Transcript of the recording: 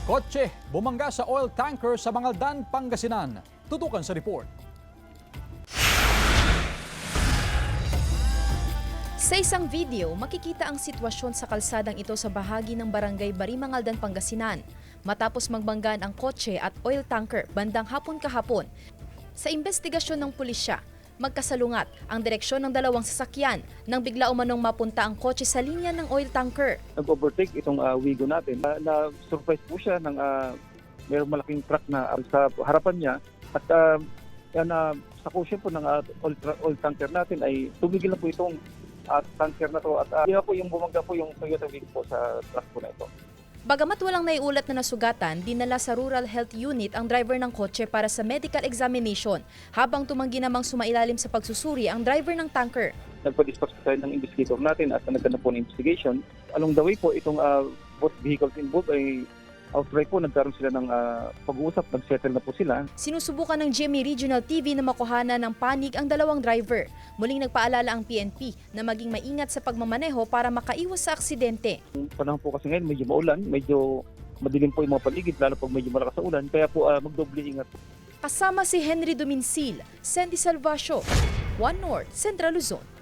Kotse bumangga sa oil tanker sa Mangaldan, Pangasinan. Tutukan sa report. Sa isang video, makikita ang sitwasyon sa kalsadang ito sa bahagi ng barangay Bari, Mangaldan, Pangasinan. Matapos magbanggaan ang kotse at oil tanker bandang hapon kahapon. Sa investigasyon ng pulisya, magkasalungat ang direksyon ng dalawang sasakyan nang bigla umanong mapunta ang kotse sa linya ng oil tanker. Nag-overtake itong Wigo natin. Na-surprise po siya ng mayroong malaking truck na sa harapan niya at sako siya po ng oil tanker natin ay tumigil na po itong tanker na to at yun po yung bumangga po yung Toyota Wigo po sa truck po na ito. Bagamat walang naiulat na nasugatan, dinala sa Rural Health Unit ang driver ng kotse para sa medical examination, habang tumanggi namang sumailalim sa pagsusuri ang driver ng tanker. Nagpa-dispatch tayo ng investigator natin at nagkaroon po ng investigation. Along the way po, itong both vehicles involved ay outright po, nagkaroon sila ng pag-uusap, nag-settle na po sila. Sinusubukan ng GMA Regional TV na makuhanan ng panig ang dalawang driver. Muling nagpaalala ang PNP na maging maingat sa pagmamaneho para makaiwas sa aksidente. Yung panahon po kasi ngayon, medyo maulan, medyo madilim po yung mga paligid, lalo pag medyo malakas sa ulan, kaya po magdoble ingat. Kasama si Henry Dominsil, Sandy Salvacio, One North, Central Luzon.